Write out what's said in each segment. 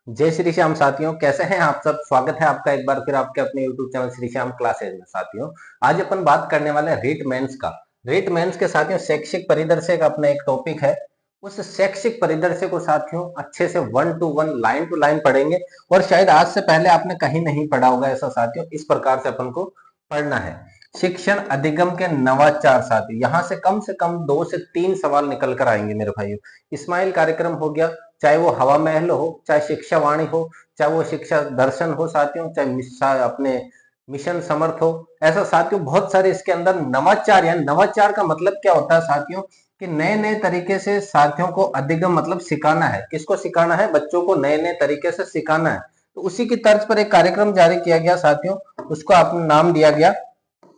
जय श्री श्याम साथियों, कैसे हैं आप सब। स्वागत है आपका एक बार फिर आपके अपने YouTube channel Shri Shyam classes में। साथियों, आज अपन बात करने वाले हैं रीट मेंस का। रीट मेंस के साथियों शैक्षिक परिदृश्य का अपना एक टॉपिक है। उस शैक्षिक परिदृश्य को साथियों अच्छे से 1 to 1 लाइन टू लाइन पढ़ेंगे और शायद आज से पहले आपने कहीं नहीं पढ़ा होगा ऐसा साथियों। इस प्रकार से अपन को पढ़ना है। शिक्षण अधिगम के नवाचार साथियों, यहाँ से कम 2 से 3 सवाल निकल कर आएंगे मेरे भाइयों। स्माइल कार्यक्रम हो गया, चाहे वो हवा महल हो, चाहे शिक्षा वाणी हो, चाहे वो शिक्षा दर्शन हो साथियों, चाहे अपने मिशन समर्थ हो। ऐसा साथियों बहुत सारे इसके अंदर नवाचार है। नवाचार का मतलब क्या होता है साथियों कि नए नए तरीके से साथियों को अधिगम मतलब सिखाना है। किसको सिखाना है? बच्चों को नए नए तरीके से सिखाना है। तो उसी की तर्ज पर एक कार्यक्रम जारी किया गया साथियों, उसको आपने नाम दिया गया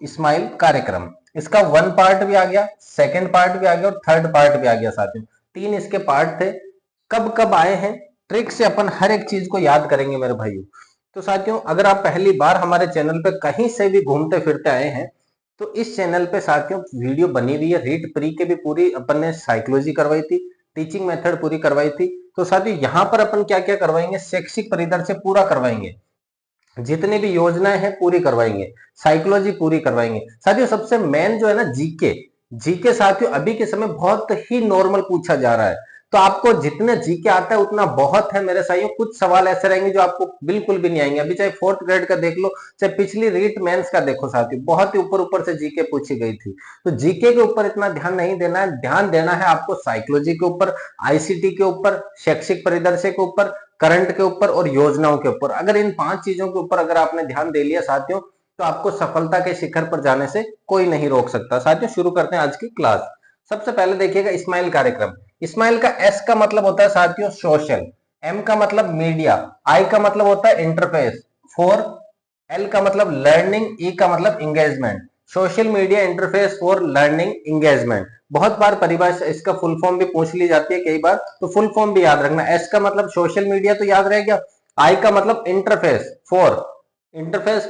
स्माइल कार्यक्रम। इसका 1 पार्ट भी आ गया, 2nd पार्ट भी आ गया और 3rd पार्ट भी आ गया साथियों। 3 इसके पार्ट थे। कब कब आए हैं, ट्रिक से अपन हर एक चीज को याद करेंगे मेरे भाइयों। तो साथियों, अगर आप पहली बार हमारे चैनल पे कहीं से भी घूमते फिरते आए हैं तो इस चैनल पे साथियों वीडियो बनी हुई है। रीट प्री के भी पूरी अपन ने साइकोलॉजी करवाई थी, टीचिंग मेथड पूरी करवाई थी। तो साथियों यहाँ पर अपन क्या क्या करवाएंगे, शैक्षिक परिदृश्य पूरा करवाएंगे, जितनी भी योजनाएं हैं पूरी करवाएंगे, साइकोलॉजी पूरी करवाएंगे। साथियों सबसे मेन जो है ना जीके, जीके साथियों अभी के समय बहुत ही नॉर्मल पूछा जा रहा है। तो आपको जितना जीके आता है उतना बहुत है मेरे साथियों। कुछ सवाल ऐसे रहेंगे जो आपको बिल्कुल भी नहीं आएंगे। अभी चाहे 4th ग्रेड का देख लो, चाहे पिछली रीट मेंस का देखो साथियों, बहुत ही ऊपर ऊपर से जीके पूछी गई थी। तो जीके के ऊपर इतना ध्यान नहीं देना है, ध्यान देना है आपको साइकोलॉजी के ऊपर, आईसीटी के ऊपर, शैक्षिक परिदृश्य के ऊपर, करंट के ऊपर और योजनाओं के ऊपर। अगर इन 5 चीजों के ऊपर अगर आपने ध्यान दे लिया साथियों, तो आपको सफलता के शिखर पर जाने से कोई नहीं रोक सकता। साथियों शुरू करते हैं आज की क्लास। सबसे पहले देखिएगा स्माइल कार्यक्रम। स्माइल का एस का मतलब होता है साथियों सोशल, एम का मतलब मीडिया, आई का मतलब होता है इंटरफेस, फोर, एल का मतलब लर्निंग, ई का मतलब engagement. Social media interface for learning engagement. बहुत बार परिभाषा इसका फुल फॉर्म भी पूछ ली जाती है कई बार, तो फुल फॉर्म भी याद रखना। एस का मतलब सोशल मीडिया तो याद रह गया, आई का मतलब इंटरफेस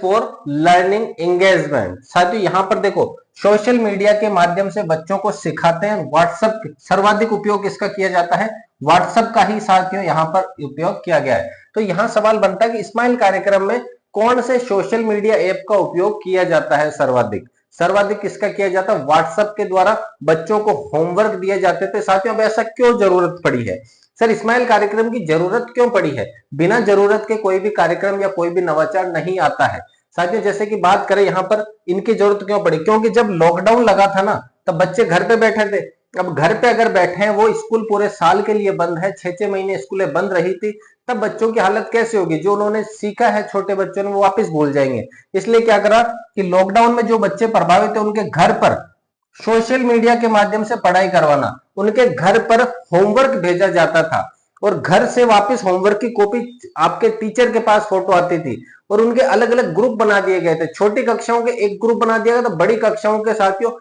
फॉर लर्निंग एंगेजमेंट। साथियों यहां पर देखो सोशल मीडिया के माध्यम से बच्चों को सिखाते हैं। व्हाट्सएप सर्वाधिक उपयोग इसका किया जाता है, व्हाट्सएप का ही साथियों यहां पर उपयोग किया गया है। तो यहां सवाल बनता है कि स्माइल कार्यक्रम में कौन से सोशल मीडिया ऐप का उपयोग किया जाता है सर्वाधिक? सर्वाधिक किसका किया जाता है? व्हाट्सएप के द्वारा बच्चों को होमवर्क दिए जाते थे। साथियों अब ऐसा क्यों जरूरत पड़ी है? सर स्माइल कार्यक्रम की जरूरत क्यों पड़ी है? बिना जरूरत के कोई भी कार्यक्रम या कोई भी नवाचार नहीं आता है। साथियों जैसे कि बात करें यहाँ पर इनकी जरूरत क्यों पड़ी, क्योंकि जब लॉकडाउन लगा था ना तब बच्चे घर पे बैठे थे। अब घर पे अगर बैठे हैं, वो स्कूल पूरे साल के लिए बंद है, 6-6 महीने स्कूलें बंद रही थी, तब बच्चों की हालत कैसे होगी? जो उन्होंने सीखा है छोटे बच्चों ने वो वापस भूल जाएंगे। इसलिए क्या करा कि लॉकडाउन में जो बच्चे प्रभावित थे उनके घर पर सोशल मीडिया के माध्यम से पढ़ाई करवाना, उनके घर पर होमवर्क भेजा जाता था और घर से वापस होमवर्क की कॉपी आपके टीचर के पास फोटो आती थी और उनके अलग अलग ग्रुप बना दिए गए थे। छोटी कक्षाओं के एक ग्रुप बना दिया गया था, बड़ी कक्षाओं के साथियों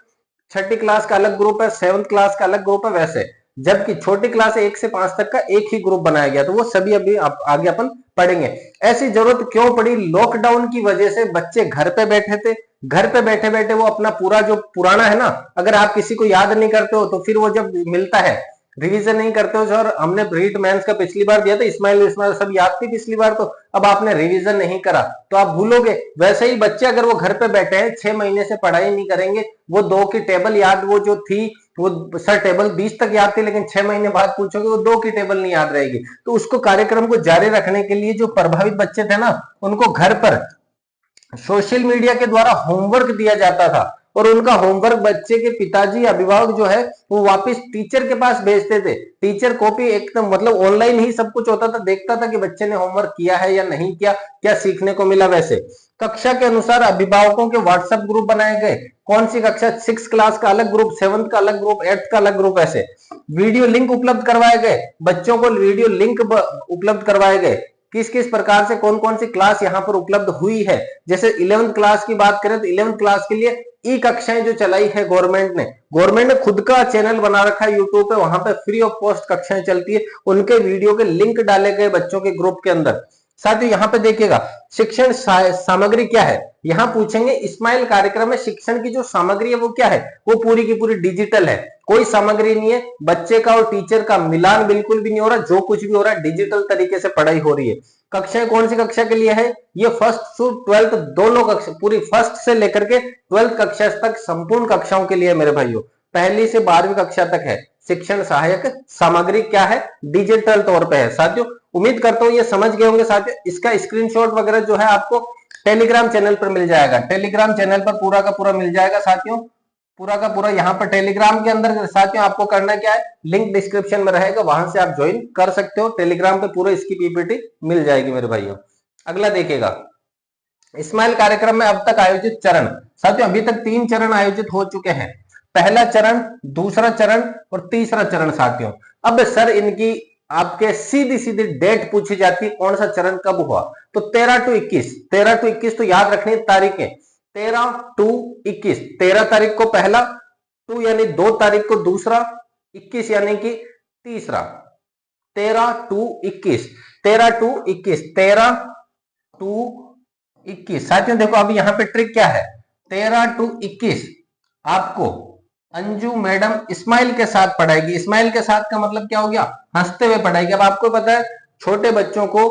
6ठी क्लास का अलग ग्रुप है, 7th क्लास का अलग ग्रुप है वैसे। जबकि छोटी क्लास 1 से 5 तक का एक ही ग्रुप बनाया गया। तो वो सभी अभी आगे अपन पढ़ेंगे। ऐसी जरूरत क्यों पड़ी? लॉकडाउन की वजह से बच्चे घर पे बैठे थे। घर पे बैठे बैठे वो अपना पूरा जो पुराना है ना, अगर आप किसी को याद नहीं करते हो तो फिर वो जब मिलता है रिवीजन नहीं करते हो। सर हमने रीट मेंस का पिछली बार दिया था, इस्माइल इस्माइल सब याद थी पिछली बार, तो अब आपने रिवीजन नहीं करा तो आप भूलोगे। वैसे ही बच्चे अगर वो घर पे बैठे हैं 6 महीने से पढ़ाई नहीं करेंगे, वो 2 की टेबल याद वो जो थी, वो सर टेबल 20 तक याद थी, लेकिन 6 महीने बाद पूछोगे वो 2 की टेबल नहीं याद रहेगी। तो उसको कार्यक्रम को जारी रखने के लिए जो प्रभावित बच्चे थे ना, उनको घर पर सोशल मीडिया के द्वारा होमवर्क दिया जाता था और उनका होमवर्क बच्चे के पिताजी अभिभावक जो है वो वापस टीचर के पास भेजते थे। टीचर कॉपी एकदम मतलब ऑनलाइन ही सब कुछ होता था, देखता था कि बच्चे ने होमवर्क किया है या नहीं किया, क्या सीखने को मिला। वैसे कक्षा के अनुसार अभिभावकों के व्हाट्सएप ग्रुप बनाए गए। कौन सी कक्षा? 6 क्लास का अलग ग्रुप, 7th का अलग ग्रुप, 8th का अलग ग्रुप। ऐसे वीडियो लिंक उपलब्ध करवाए गए, बच्चों को वीडियो लिंक उपलब्ध करवाए गए। किस किस प्रकार से कौन कौन सी क्लास यहाँ पर उपलब्ध हुई है। जैसे 11th क्लास की बात करें तो 11th क्लास के लिए ई कक्षाएं जो चलाई है गवर्नमेंट ने खुद का चैनल बना रखा है यूट्यूब पे, वहां पे फ्री ऑफ कॉस्ट कक्षाएं चलती है, उनके वीडियो के लिंक डाले गए बच्चों के ग्रुप के अंदर। साथियों यहाँ पे देखिएगा शिक्षण सामग्री क्या है, यहाँ पूछेंगे स्माइल कार्यक्रम में शिक्षण की जो सामग्री है वो क्या है, वो पूरी की पूरी डिजिटल है, कोई सामग्री नहीं है, बच्चे का और टीचर का मिलान बिल्कुल भी नहीं हो रहा, जो कुछ भी हो रहा है डिजिटल तरीके से पढ़ाई हो रही है। कक्षाएं कौन सी कक्षा के लिए है, ये फर्स्ट टू 12th दोनों कक्षा, पूरी फर्स्ट से लेकर के 12th कक्षा तक संपूर्ण कक्षाओं के लिए मेरे भाइयों, पहली से 12वीं कक्षा तक है। शिक्षण सहायक सामग्री क्या है, डिजिटल तौर पे है। साथियों उम्मीद करता हूं ये समझ गए होंगे। साथियों इसका स्क्रीनशॉट वगैरह जो है आपको टेलीग्राम चैनल पर मिल जाएगा, टेलीग्राम चैनल पर पूरा का पूरा मिल जाएगा साथियों, पूरा का पूरा यहाँ पर टेलीग्राम के अंदर। साथियों आपको करना क्या है, लिंक डिस्क्रिप्शन में रहेगा, वहां से आप ज्वाइन कर सकते हो, टेलीग्राम पे पूरा इसकी पीपीटी मिल जाएगी मेरे भाइयों। अगला देखिएगा स्माइल कार्यक्रम में अब तक आयोजित चरण। साथियों अभी तक 3 चरण आयोजित हो चुके हैं, पहला चरण, दूसरा चरण और तीसरा चरण। साथियों अब सर इनकी आपके सीधी सीधी डेट पूछी जाती है, कौन सा चरण कब हुआ, तो 13 to 21 तो याद रखनी तारीखें, 13 to 21, 13 तारीख को पहला, 2 यानी 2 तारीख को दूसरा, 21 यानी कि तीसरा। 13 to 21, 13 to 21, 13 to 21। साथियों देखो अभी यहाँ पे ट्रिक क्या है, 13 to 21 आपको अंजू मैडम स्माइल के साथ पढ़ाएगी। स्माइल के साथ का मतलब क्या हो गया, हंसते हुए पढ़ाएगी। अब आपको पता है छोटे बच्चों को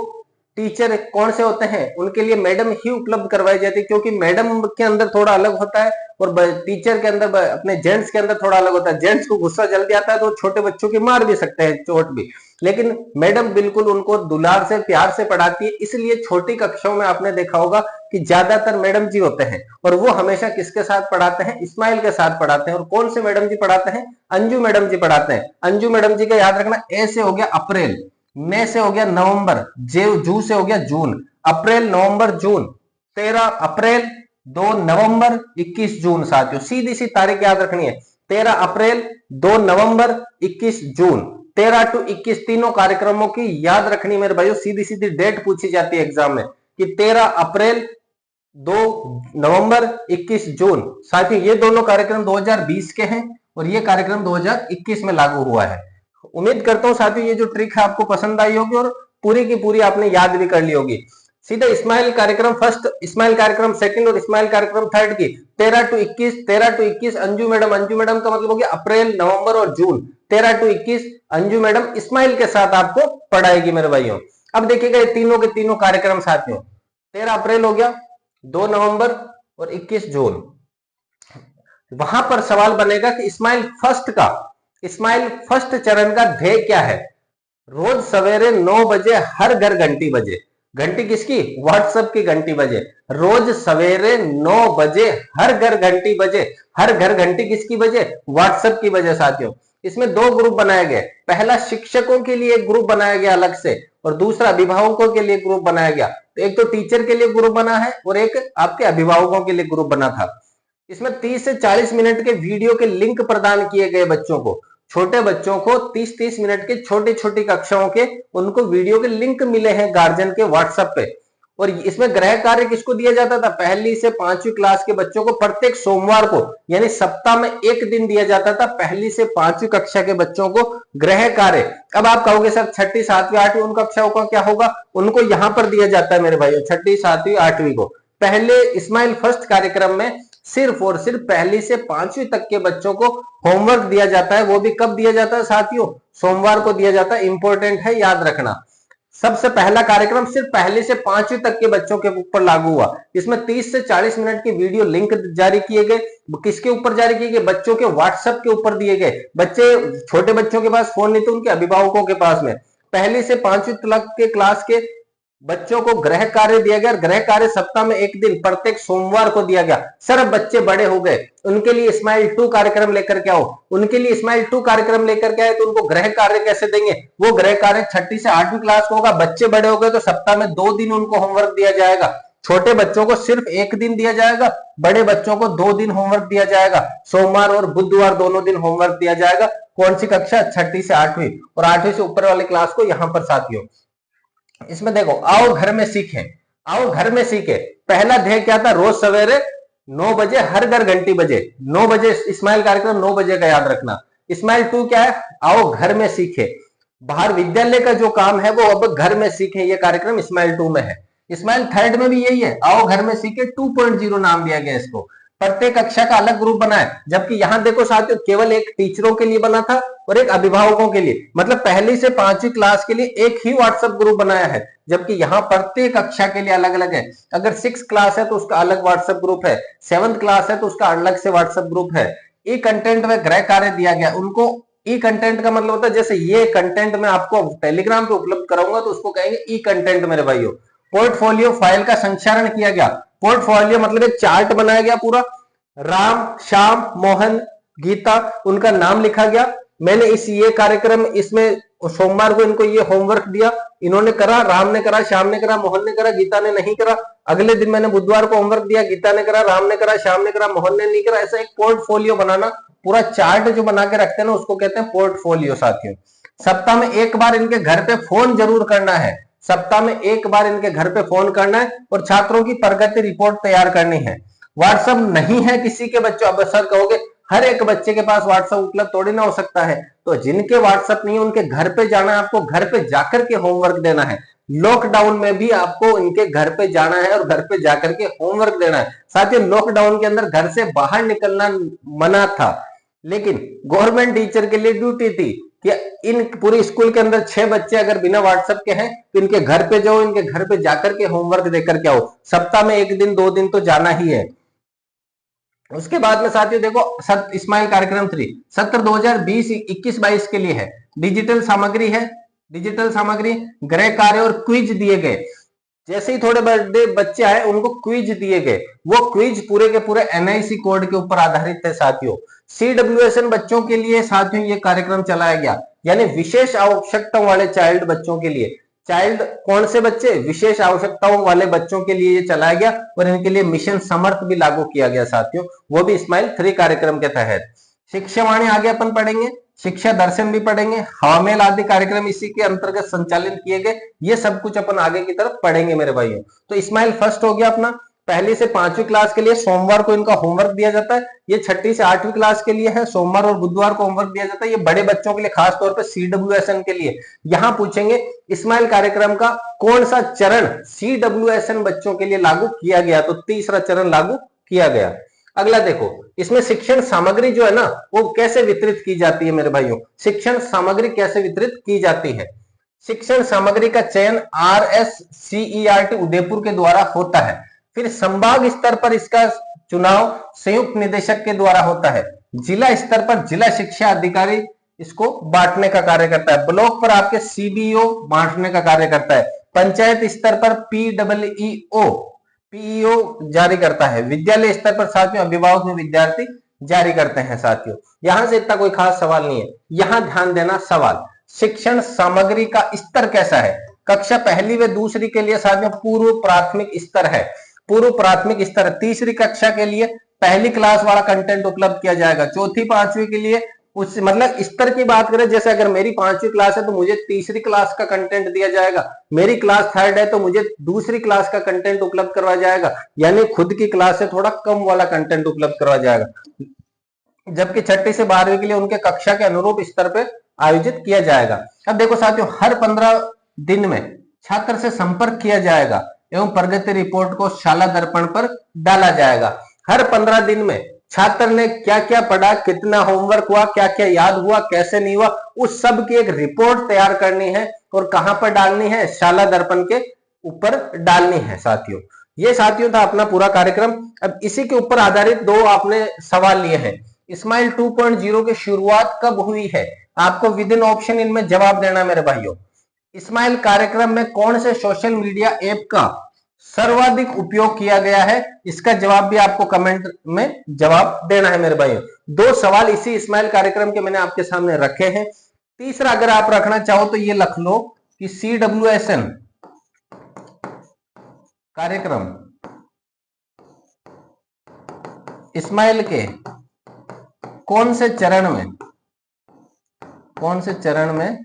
टीचर कौन से होते हैं, उनके लिए मैडम ही उपलब्ध करवाई जाती है, क्योंकि मैडम के अंदर थोड़ा अलग होता है और टीचर के अंदर, अपने जेंट्स के अंदर थोड़ा अलग होता है। जेंट्स को गुस्सा जल्दी आता है तो छोटे बच्चों की मार भी सकते हैं, चोट भी, लेकिन मैडम बिल्कुल उनको दुलार से प्यार से पढ़ाती है। इसलिए छोटी कक्षाओं में आपने देखा होगा कि ज्यादातर मैडम जी होते हैं और वो हमेशा किसके साथ पढ़ाते हैं, स्माइल के साथ पढ़ाते हैं। और कौन से मैडम जी पढ़ाते हैं, अंजू मैडम जी पढ़ाते हैं। अंजू मैडम जी का याद रखना, ए से हो गया अप्रैल, मई से हो गया नवंबर, जू से हो गया जून, अप्रैल नवंबर जून, 13 अप्रैल, 2 नवंबर, 21 जून। साथियों सीधी सी तारीख याद रखनी है, 13 अप्रैल, 2 नवंबर, 21 जून। 13 to 21 तीनों कार्यक्रमों की याद रखनी मेरे भाइयों, सीधी सीधी डेट पूछी जाती है एग्जाम में कि 13 अप्रैल, 2 नवंबर, 21 जून। साथियों ये दोनों कार्यक्रम 2020 के हैं और ये कार्यक्रम 2021 में लागू हुआ है। उम्मीद करता हूं साथियों ये जो ट्रिक है आपको पसंद आई होगी और पूरी की पूरी आपने याद भी कर ली होगी। सीधा स्माइल कार्यक्रम फर्स्ट, स्माइल कार्यक्रम सेकंड और स्माइल कार्यक्रम थर्ड की 13 to 21 अंजू मैडम का मतलब हो गया अप्रैल, नवंबर और जून। 13 to 21 अंजू मैडम स्माइल के साथ आपको पढ़ाएगी मेरे भाइयों। अब देखिएगा ये तीनों के तीनों कार्यक्रम साथियों, 13 अप्रैल हो गया, 2 नवंबर और 21 जून। वहां पर सवाल बनेगा कि स्माइल फर्स्ट चरण का ध्येय क्या है। रोज सवेरे 9 बजे हर घर घंटी बजे, घंटी किसकी, व्हाट्सएप की घंटी बजे। रोज सवेरे 9 बजे हर घर घंटी बजे, हर घर घंटी किसकी बजे, व्हाट्सएप की बजे। साथियों इसमें 2 ग्रुप बनाए गए, पहला शिक्षकों के लिए एक ग्रुप बनाया गया अलग से और दूसरा अभिभावकों के लिए ग्रुप बनाया गया। तो एक तो टीचर के लिए ग्रुप बना है और एक आपके अभिभावकों के लिए ग्रुप बना था। इसमें 30 से 40 मिनट के वीडियो के लिंक प्रदान किए गए बच्चों को, छोटे बच्चों को 30-30 मिनट के छोटी छोटी कक्षाओं के उनको वीडियो के लिंक मिले हैं गार्जियन के व्हाट्सएप पे। और इसमें गृह कार्य किसको दिया जाता था, पहली से 5वीं क्लास के बच्चों को प्रत्येक सोमवार को, यानी सप्ताह में एक दिन दिया जाता था पहली से 5वीं कक्षा के बच्चों को गृह कार्य। अब आप कहोगे सर 6ठी 7वीं 8वीं उन कक्षाओं का क्या होगा, उनको यहां पर दिया जाता है मेरे भाइयों, 6ठी 7वीं 8वीं को। पहले स्माइल फर्स्ट कार्यक्रम में सिर्फ और सिर्फ पहली से 5वीं तक के बच्चों को होमवर्क दिया जाता है। वो भी कब दिया जाता है साथियों, सोमवार को दिया जाता है, इंपॉर्टेंट है याद रखना। सबसे पहला कार्यक्रम सिर्फ पहले से 5वीं तक के बच्चों के ऊपर लागू हुआ। इसमें 30 से 40 मिनट के वीडियो लिंक जारी किए गए, किसके ऊपर जारी किए गए, बच्चों के व्हाट्सएप के ऊपर दिए गए। बच्चे, छोटे बच्चों के पास फोन नहीं थे, उनके अभिभावकों के पास में पहली से 5वीं तक के क्लास के बच्चों को गृह कार्य दिया गया। गृह कार्य सप्ताह में एक दिन प्रत्येक सोमवार को दिया गया। सर अब बच्चे बड़े हो गए, उनके लिए स्माइल 2 कार्यक्रम लेकर के आओ, उनके लिए स्माइल 2 कार्यक्रम लेकर के आए तो उनको गृह कार्य कैसे देंगे, वो गृह कार्य 6ठी से 8वीं क्लास को होगा। बच्चे बड़े हो गए तो सप्ताह में 2 दिन उनको होमवर्क दिया जाएगा। छोटे बच्चों को सिर्फ 1 दिन दिया जाएगा, बड़े बच्चों को 2 दिन होमवर्क दिया जाएगा। सोमवार और बुधवार दोनों दिन होमवर्क दिया जाएगा। कौन सी कक्षा, 6ठी से 8वीं और 8वीं से ऊपर वाली क्लास को। यहां पर साथियों इसमें देखो, आओ घर में सीखें, आओ घर में सीखें। पहला ध्येय क्या था, रोज सवेरे 9 बजे हर घर घंटी बजे, 9 बजे स्माइल कार्यक्रम 9 बजे का याद रखना। स्माइल 2 क्या है, आओ घर में सीखें। बाहर विद्यालय का जो काम है वो अब घर में सीखे, ये कार्यक्रम स्माइल 2 में है। स्माइल थर्ड में भी यही है, आओ घर में सीखे 2.0 नाम दिया गया इसको। प्रत्येक कक्षा का अलग ग्रुप बना है, जबकि यहां देखो साथियों केवल एक टीचरों के लिए बना था और एक अभिभावकों के लिए, मतलब पहली से 5वीं क्लास के लिए एक ही व्हाट्सएप ग्रुप बनाया है, जबकि यहाँ प्रत्येक कक्षा के लिए अलग अलग है। अगर 6 क्लास है तो उसका अलग व्हाट्सएप ग्रुप है, 7th क्लास है तो उसका अलग से व्हाट्सएप ग्रुप है। ई कंटेंट में गृह कार्य दिया गया उनको। ई कंटेंट का मतलब होता है जैसे ये कंटेंट मैं आपको टेलीग्राम पे उपलब्ध कराऊंगा तो उसको कहेंगे ई कंटेंट मेरे भाइयों। पोर्टफोलियो फाइल का संचारण किया गया। पोर्टफोलियो मतलब एक चार्ट बनाया गया पूरा, राम श्याम मोहन गीता उनका नाम लिखा गया। मैंने इस ये कार्यक्रम इसमें सोमवार को इनको ये होमवर्क दिया, इन्होंने करा, राम ने करा, श्याम ने करा, मोहन ने करा, गीता ने नहीं करा। अगले दिन मैंने बुधवार को होमवर्क दिया, गीता ने करा, राम ने करा, श्याम ने करा, मोहन ने नहीं करा। ऐसा एक पोर्टफोलियो बनाना, पूरा चार्ट जो बना के रखते हैं ना उसको कहते हैं पोर्टफोलियो साथियों। सप्ताह में एक बार इनके घर पे फोन जरूर करना है, सप्ताह में एक बार इनके घर पे फोन करना है और छात्रों की प्रगति रिपोर्ट तैयार करनी है। व्हाट्सएप नहीं है किसी के बच्चों, अब सर कहोगे हर एक बच्चे के पास व्हाट्सएप उपलब्ध थोड़ी ना हो सकता है, तो जिनके व्हाट्सएप नहीं है उनके घर पे जाना है, आपको घर पे जाकर के होमवर्क देना है। लॉकडाउन में भी आपको इनके घर पे जाना है और घर पे जाकर के होमवर्क देना है। साथ ही लॉकडाउन के अंदर घर से बाहर निकलना मना था, लेकिन गवर्नमेंट टीचर के लिए ड्यूटी थी कि इन पूरे स्कूल के अंदर 6 बच्चे अगर बिना व्हाट्सएप के हैं तो इनके घर पे जाओ, इनके घर पे जाकर के होमवर्क देकर के आओ। सप्ताह में 1 दिन 2 दिन तो जाना ही है। उसके बाद में साथियों देखो स्माइल कार्यक्रम 3 सत्र 2020-21-22 के लिए है। डिजिटल सामग्री है, डिजिटल सामग्री, गृह कार्य और क्विज दिए गए। जैसे ही थोड़े बड़े बच्चे आए उनको क्विज दिए गए, वो क्विज पूरे के पूरे एनआईसी कोड के ऊपर आधारित थे साथियों। सीडब्ल्यूएसएन बच्चों के लिए साथियों ये कार्यक्रम चलाया गया, यानी विशेष आवश्यकताओं वाले चाइल्ड बच्चों के लिए। चाइल्ड कौन से बच्चे? विशेष आवश्यकताओं वाले बच्चों के लिए ये चलाया गया और इनके लिए मिशन समर्थ भी लागू किया गया साथियों, वो भी स्माइल 3 कार्यक्रम के तहत। शिक्षावाणी आगे अपन पढ़ेंगे, शिक्षा दर्शन भी पढ़ेंगे, हवामेल आदि कार्यक्रम इसी के अंतर्गत संचालित किए गए। ये सब कुछ अपन आगे की तरफ पढ़ेंगे मेरे भाइयों। तो स्माइल फर्स्ट हो गया अपना, पहली से 5वीं क्लास के लिए सोमवार को इनका होमवर्क दिया जाता है। ये 6ठी से 8वीं क्लास के लिए है, सोमवार और बुधवार को होमवर्क दिया जाता है। ये बड़े बच्चों के लिए खास तौर पर सीडब्ल्यूएसएन के लिए। यहां पूछेंगे स्माइल कार्यक्रम का कौन सा चरण सीडब्ल्यूएसएन बच्चों के लिए लागू किया गया, तो तीसरा चरण लागू किया गया। अगला देखो, इसमें शिक्षण सामग्री जो है ना वो कैसे वितरित की जाती है मेरे भाइयों। शिक्षण सामग्री कैसे वितरित की जाती है? शिक्षण सामग्री का चयन RSCERT उदयपुर के द्वारा होता है। फिर संभाग स्तर पर इसका चुनाव संयुक्त निदेशक के द्वारा होता है। जिला स्तर पर जिला शिक्षा अधिकारी इसको बांटने का कार्य करता है। ब्लॉक पर आपके CBO बांटने का कार्य करता है। पंचायत स्तर पर PEO जारी करता है। विद्यालय स्तर पर साथियों अभिभावक में विद्यार्थी जारी करते हैं साथियों। यहां से इतना कोई खास सवाल नहीं है। यहां ध्यान देना सवाल, शिक्षण सामग्री का स्तर कैसा है? कक्षा पहली व दूसरी के लिए साथियों पूर्व प्राथमिक स्तर है, पूर्व प्राथमिक स्तर। तीसरी कक्षा के लिए पहली क्लास वाला कंटेंट उपलब्ध किया जाएगा। चौथी 5वीं के लिए उस मतलब स्तर की बात करें, जैसे अगर मेरी 5वीं क्लास है तो मुझे तीसरी क्लास का कंटेंट दिया जाएगा, मेरी क्लास 3rd है तो मुझे दूसरी क्लास का कंटेंट उपलब्ध करवाया जाएगा, यानी खुद की क्लास से थोड़ा कम वाला कंटेंट उपलब्ध करवाया जाएगा। जबकि 6ठी से 12वीं के लिए उनके कक्षा के अनुरूप स्तर पर आयोजित किया जाएगा। अब देखो साथियों, हर 15 दिन में छात्र से संपर्क किया जाएगा एवं प्रगति रिपोर्ट को शाला दर्पण पर डाला जाएगा। हर 15 दिन में छात्र ने क्या क्या पढ़ा, कितना होमवर्क हुआ, क्या क्या याद हुआ, कैसे नहीं हुआ, उस सब की एक रिपोर्ट तैयार करनी है और कहां पर डालनी है? शाला दर्पण के ऊपर डालनी है साथियों। ये साथियों था अपना पूरा कार्यक्रम। अब इसी के ऊपर आधारित 2 आपने सवाल लिए हैं। स्माइल 2.0 की शुरुआत कब हुई है? आपको विद इन ऑप्शन इनमें जवाब देना मेरे भाइयों। स्माइल कार्यक्रम में कौन से सोशल मीडिया ऐप का सर्वाधिक उपयोग किया गया है? इसका जवाब भी आपको कमेंट में जवाब देना है मेरे भाइयों। 2 सवाल इसी स्माइल कार्यक्रम के मैंने आपके सामने रखे हैं। तीसरा अगर आप रखना चाहो तो ये लिख लो कि CWSN कार्यक्रम स्माइल के कौन से चरण में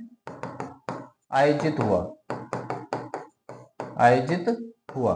आयोजित हुआ?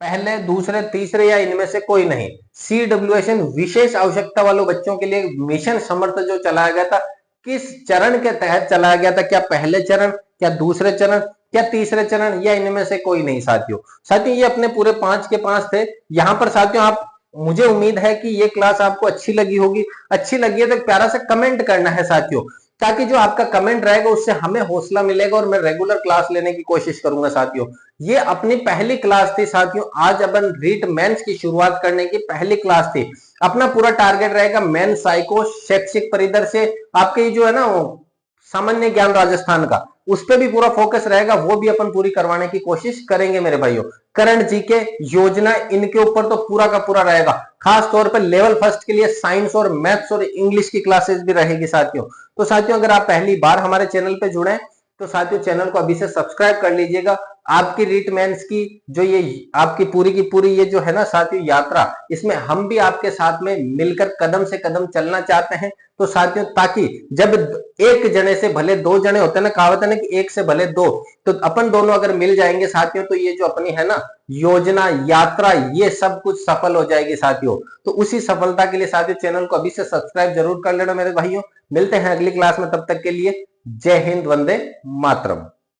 पहले, दूसरे, तीसरे या इनमें से कोई नहीं। CWSN विशेष आवश्यकता वालों बच्चों के लिए मिशन समर्थ जो चलाया गया था, किस चरण के तहत चलाया गया था? क्या पहले चरण, क्या दूसरे चरण, क्या तीसरे चरण, या इनमें से कोई नहीं साथियों। साथियों ये अपने पूरे 5 के 5 थे। यहां पर साथियों आप, मुझे उम्मीद है कि ये क्लास आपको अच्छी लगी होगी। अच्छी लगी है तो प्यारा सा कमेंट करना है साथियों, ताकि जो आपका कमेंट रहेगा उससे हमें हौसला मिलेगा और मैं रेगुलर क्लास लेने की कोशिश करूंगा साथियों। ये अपनी पहली क्लास थी साथियों, आज अपन रीट मेंस की शुरुआत करने की पहली क्लास थी। अपना पूरा टारगेट रहेगा मेन साइको शैक्षिक परिदर से आपके ये जो है ना सामान्य ज्ञान राजस्थान का, उस पर भी पूरा फोकस रहेगा, वो भी अपन पूरी करवाने की कोशिश करेंगे मेरे भाइयों। करंट जीके योजना, इनके ऊपर तो पूरा का पूरा रहेगा। खास तौर पर लेवल फर्स्ट के लिए साइंस और मैथ्स और इंग्लिश की क्लासेस भी रहेगी साथियों। तो साथियों अगर आप पहली बार हमारे चैनल पे जुड़े तो साथियों चैनल को अभी से सब्सक्राइब कर लीजिएगा। आपकी रीट मेंस की जो ये आपकी पूरी की पूरी ये जो है ना साथियों यात्रा, इसमें हम भी आपके साथ में मिलकर कदम से कदम चलना चाहते हैं। तो साथियों ताकि जब एक जने से भले दो जने होते हैं ना, कहावत है ना कि एक से भले दो, तो अपन दोनों अगर मिल जाएंगे साथियों तो ये जो अपनी है ना योजना यात्रा, ये सब कुछ सफल हो जाएगी साथियों। तो उसी सफलता के लिए साथियों चैनल को अभी से सब्सक्राइब जरूर कर लेना मेरे भाइयों। मिलते हैं अगली क्लास में, तब तक के लिए जय हिंद, वंदे मातरम।